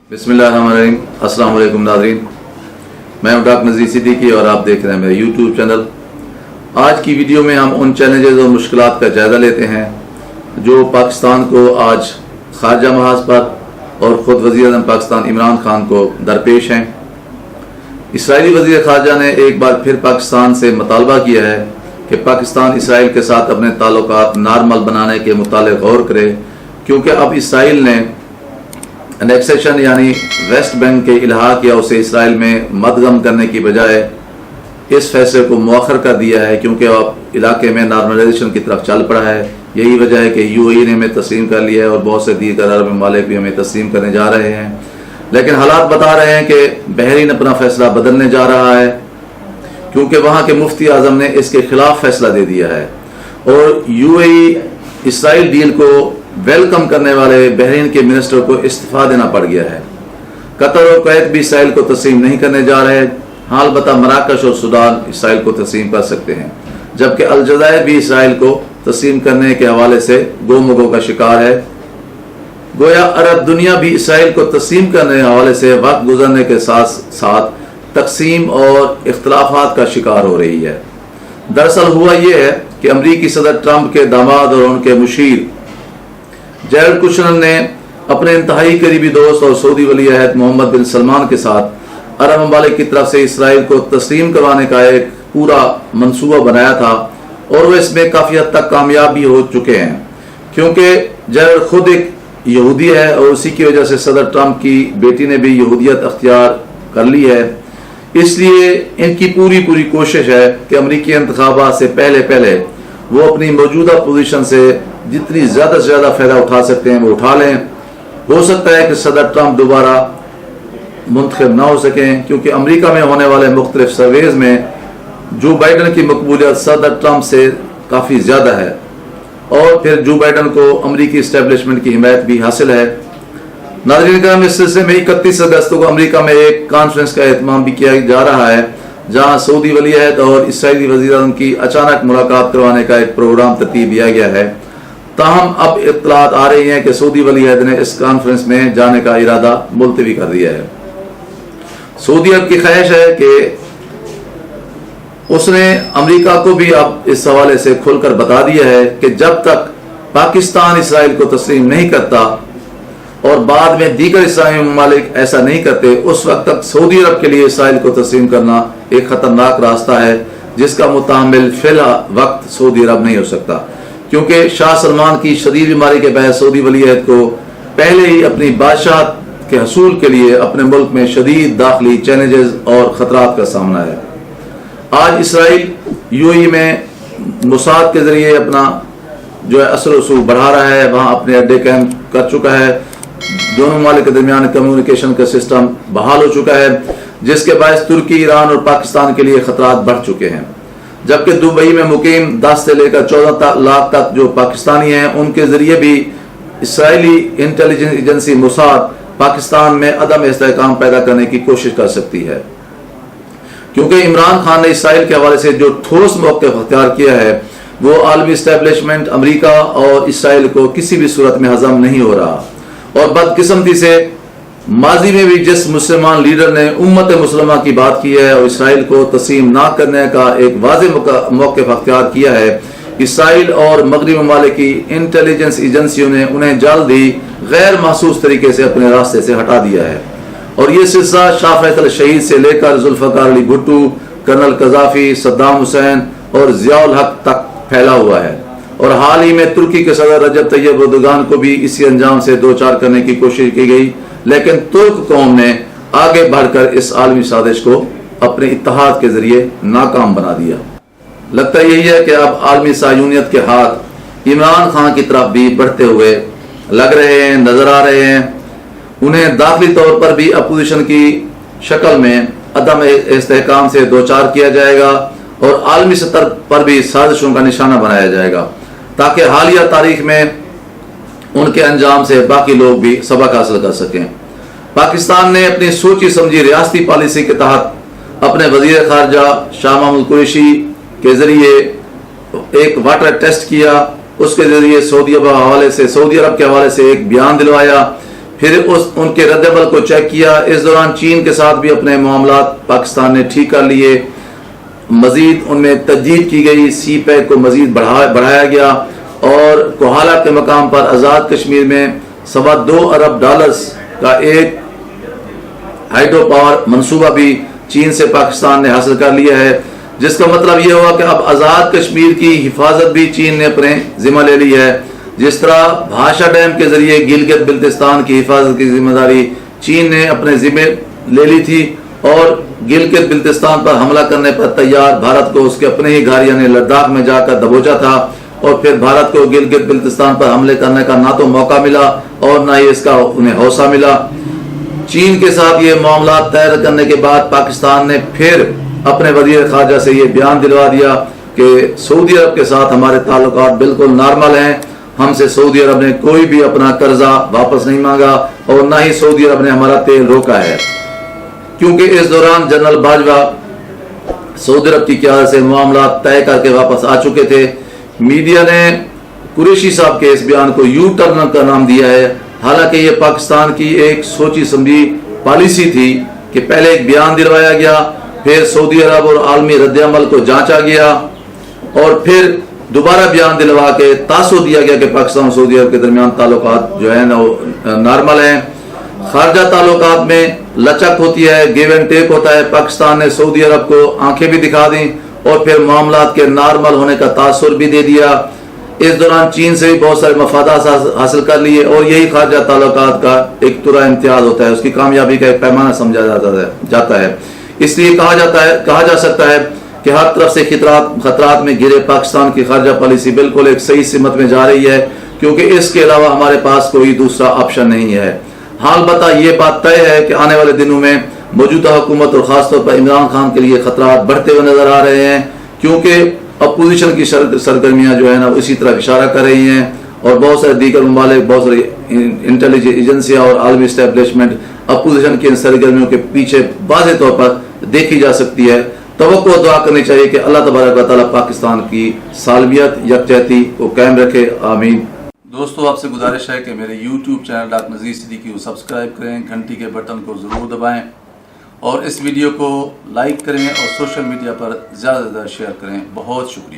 बिस्मिल्लाहिर्रहमानिर्रहीम। अस्सलाम वालेकुम नाज़रीन, मैं हूं डॉक्टर नज़ीर सिद्दीकी और आप देख रहे हैं मेरा यूट्यूब चैनल। आज की वीडियो में हम उन चैलेंजेस और मुश्किलात का जायज़ा लेते हैं जो पाकिस्तान को आज खारजा महाज पर और ख़ुद वज़ीर-ए-आज़म पाकिस्तान इमरान खान को दरपेश हैं। इसराइली वज़ीर ख़ारजा ने एक बार फिर पाकिस्तान से मुतालबा किया है कि पाकिस्तान इसराइल के साथ अपने ताल्लुकात नॉर्मल बनाने के मुतालिक गौर करे, क्योंकि अब इसराइल ने एनेक्सेशन यानी वेस्ट बैंक के इल्हाक या उसे इसराइल में मदगम करने की बजाय इस फैसले को मुअख्खर कर दिया है, क्योंकि अब इलाके में नॉर्मलाइजेशन की तरफ चल पड़ा है। यही वजह है कि यूएई ने हमें तस्लीम कर लिया है और बहुत से दीगर अरब ममालिक भी हमें तस्लीम करने जा रहे हैं। लेकिन हालात बता रहे हैं कि बहरीन अपना फैसला बदलने जा रहा है, क्योंकि वहाँ के मुफ्ती आज़म ने इसके खिलाफ फैसला दे दिया है और यूएई इसराइल डील को वेलकम करने वाले बहरीन के मिनिस्टर को इस्तीफा देना पड़ गया है। कतर और कुवैत भी इसराइल को तस्लीम नहीं करने जा रहे हैं। हाल बता मराकश और सूडान इसराइल को तस्लीम कर सकते हैं, जबकि अलजायर भी इसराइल को तस्लीम करने के हवाले से गोमगो का शिकार है। गोया अरब दुनिया भी इसराइल को तस्लीम करने के हवाले से वक्त गुजरने के साथ साथ तकसीम और इख्तलाफात का शिकार हो रही है। दरअसल हुआ यह है कि अमरीकी सदर ट्रंप के दामाद और उनके मुशीर जैरेड कुशनर ने अपने इंतहाई करीबी दोस्त और सऊदी वली अहद मोहम्मद बिन सलमान के साथ अरब ममालिक की तरफ से इसराइल को तस्लीम करवाने का एक पूरा मंसूबा बनाया था और वह इसमें काफ़ी हद तक कामयाब भी हो चुके हैं, क्योंकि जैरेड खुद एक यहूदी है और उसी की वजह से सदर ट्रंप की बेटी ने भी यहूदियत अख्तियार कर ली है। इसलिए इनकी पूरी कोशिश है कि अमरीकी इंतखाबात से पहले वो अपनी मौजूदा पोजीशन से जितनी ज़्यादा से ज़्यादा फ़ायदा उठा सकते हैं वो उठा लें। हो सकता है कि सदर ट्रंप दोबारा मुंतखब ना हो सकें, क्योंकि अमेरिका में होने वाले मुख्तलिफ सर्वेज में जो बाइडन की मकबूलियत सदर ट्रंप से काफ़ी ज़्यादा है और फिर जो बाइडन को अमरीकी इस्टेब्लिशमेंट की हिमायत भी हासिल है। नाज़रीन करम, इस सिलसिले में 31 अगस्त को अमेरिका में एक कॉन्फ्रेंस का एहतमाम भी किया जा रहा है, जहां सऊदी वली अहद और इसराइली वज़ीर-ए-आज़म की अचानक मुलाकात करवाने का एक प्रोग्राम तरतीब दिया गया है। ताहम अब इत्तलात आ रही हैं कि सऊदी वली अहद ने इस कॉन्फ्रेंस में जाने का इरादा मुलतवी कर दिया है। सऊदी अरब की ख्वाहिश है कि उसने अमेरिका को भी अब इस हवाले से खुलकर बता दिया है कि जब तक पाकिस्तान इसराइल को तस्लीम नहीं करता और बाद में दीगर इस्लामी ममालिक ऐसा नहीं करते, उस वक्त तक सऊदी अरब के लिए इसराइल को तस्लीम करना एक खतरनाक रास्ता है, जिसका मुतामिल फिलहाल वक्त सऊदी अरब नहीं हो सकता, क्योंकि शाह सलमान की शदीद बीमारी के बाद सऊदी वली अहद को पहले ही अपनी बादशाह के हसूल के लिए अपने मुल्क में शदीद दाखिली चैलेंजेस और खतरात का सामना है। आज इसराइल यूएई में मुसाद के जरिए अपना जो है असर रसूख बढ़ा रहा है, वहाँ अपने अड्डे कायम कर चुका है। दोनों ममालिक के दरमियान कम्युनिकेशन का सिस्टम बहाल हो चुका है, जिसके बायस तुर्की, ईरान और पाकिस्तान के लिए खतरात बढ़ चुके हैं। जबकि दुबई में मुकीम 10 से लेकर 14 लाख तक जो पाकिस्तानी हैं, उनके जरिए भी Israeli intelligence agency Mossad Pakistan में अदम इस्तेहकाम पैदा करने की कोशिश कर सकती है, क्योंकि इमरान खान ने इसराइल के हवाले से जो ठोस मौक़िफ़ अख्तियार किया है वो आलमी इस्टेब्लिशमेंट अमेरिका और इसराइल को किसी भी सूरत में हजम नहीं हो रहा। और बदकिस्मती से माजी में भी जिस मुसलमान लीडर ने उम्मत मुसलमान की बात की है और इसराइल को तस्लीम ना करने का एक वाज़ेह मौक़िफ़ अख्तियार किया है, इसराइल और मगरबी ममालिक की इंटेलिजेंस एजेंसियों ने उन्हें जल्द ही गैर महसूस तरीके से अपने रास्ते से हटा दिया है। और ये सिलसिला शाह फैसल शहीद से लेकर जुल्फ़िकार अली भुट्टो, कर्नल कज़ाफ़ी, सद्दाम हुसैन और ज़ियाउल हक तक फैला हुआ है। और हाल ही में तुर्की के सदर रजब तैयब एर्दोगान को भी इसी अंजाम से दो चार करने की कोशिश की गई, लेकिन तुर्क कौम ने आगे बढ़कर इस आलमी साजिश को अपने इत्तेहाद के जरिए नाकाम बना दिया। लगता यही है कि अब आलमी सायूनियत के हाथ इमरान खान की तरफ भी बढ़ते हुए लग रहे हैं, नजर आ रहे हैं। उन्हें दाखिली तौर पर भी अपोजिशन की शक्ल में अदम इस्तेहकाम से दो चार किया जाएगा और आलमी सतह पर भी साजिशों का निशाना बनाया जाएगा, ताकि हालिया तारीख में उनके अंजाम से बाकी लोग भी सबक हासिल कर सकें। पाकिस्तान ने अपनी सोची समझी रियासती पॉलिसी के तहत अपने वज़ीर ख़ारजा शाह महमूद कुरैशी के ज़रिए एक वाटर टेस्ट किया। उसके ज़रिए सऊदी अरब के हवाले से एक बयान दिलवाया پھر ان کے رد عمل کو چیک کیا. اس دوران چین کے ساتھ بھی اپنے معاملات پاکستان نے ٹھیک کر لیے. مزید ان میں تجدید کی گئی. سی پیک کو مزید بڑھایا گیا اور کوہالہ کے مقام پر آزاد کشمیر میں $2.25 ارب کا ایک ہائیڈرو پاور منصوبہ بھی چین سے پاکستان نے حاصل کر لیا ہے، جس کا مطلب یہ ہوا کہ اب آزاد کشمیر کی حفاظت بھی چین نے اپنے ذمہ لے لی ہے. جس طرح بھاشا ڈیم کے ذریعے گلگت بلتستان کی حفاظت کی ذمہ داری چین نے اپنے ذمہ لے لی تھی اور گلگت بلتستان پر حملہ کرنے پر تیار بھارت کو اس کے اپنے ہی گاڑیوں نے لداخ میں جا کر دبوچا تھا، اور پھر بھارت کو گلگت بلتستان پر حملے کرنے کا نہ تو موقع ملا اور نہ ہی اس کا انہیں حوصلہ ملا. چین کے ساتھ یہ معاملات طے کرنے کے بعد پاکستان نے پھر اپنے وزیر خارجہ سے یہ بیان دلوا دیا کہ سعودی عرب کے ساتھ ہمارے تعلقات بالکل نارمل ہیں. ہم سے سعودی عرب نے کوئی بھی اپنا قرضہ واپس نہیں مانگا اور نہ ہی سعودی عرب نے ہمارا تیل روکا ہے، کیونکہ اس دوران جنرل باجوہ سعودی عرب کی قیادت سے معاملات طے کر کے واپس آ چکے تھے. میڈیا نے قریشی صاحب کے اس بیان کو یو ٹرن کا نام دیا ہے، حالانکہ یہ پاکستان کی ایک سوچی سمجھی پالیسی تھی کہ پہلے ایک بیان دلوایا گیا، پھر سعودی عرب اور عالمی رد عمل کو جانچا گیا اور پھر دوبارہ بیان دلوا کے تاثر دیا گیا کہ پاکستان اور سعودی عرب کے درمیان تعلقات جو ہیں نارمل ہیں. خارجہ تعلقات میں لچک ہوتی ہے، گیو اینڈ ٹیک ہوتا ہے. پاکستان نے سعودی عرب کو آنکھیں بھی دکھا دیں اور پھر معاملات کے نارمل ہونے کا تاثر بھی دے دیا. اس دوران چین سے بھی بہت سارے مفادات حاصل کر لیے اور یہی خارجہ تعلقات کا ایک طرح امتیاز ہوتا ہے، اس کی کامیابی کا ایک پیمانہ سمجھا جاتا ہے. اس لیے کہا جا سکتا ہے کہ ہر طرف سے خطرات میں گھرے پاکستان کی خارجہ پالیسی بالکل ایک صحیح سمت میں جا رہی ہے، کیونکہ اس کے علاوہ ہمارے پاس کوئی دوسرا آپشن نہیں ہے. حال بتا یہ بات طے ہے کہ آنے والے دنوں میں موجودہ حکومت اور خاص طور پر عمران خان کے لیے خطرات بڑھتے ہوئے نظر آ رہے ہیں، کیونکہ اپوزیشن کی سرگرمیاں جو ہے نا اسی طرح اشارہ کر رہی ہیں اور بہت سارے دیگر ممالک، بہت ساری انٹیلیجنس ایجنسیاں اور عالمی اسٹیبلشمنٹ اپوزیشن کی ان سرگرمیوں کے پیچھے واضح طور پر دیکھی جا سکتی ہے. توقع اور دعا کرنی چاہیے کہ اللہ تبارک و تعالیٰ پاکستان کی سالمیت یکجہتی کو قائم رکھے. آمین. دوستو، آپ سے گزارش ہے کہ میرے YouTube channel doctor Nazir Siddiqui کو سبسکرائب کریں، گھنٹی کے بٹن کو ضرور دبائیں اور اس ویڈیو کو لائک کریں اور سوشل میڈیا پر زیادہ سے زیادہ شیئر کریں. بہت شکریہ.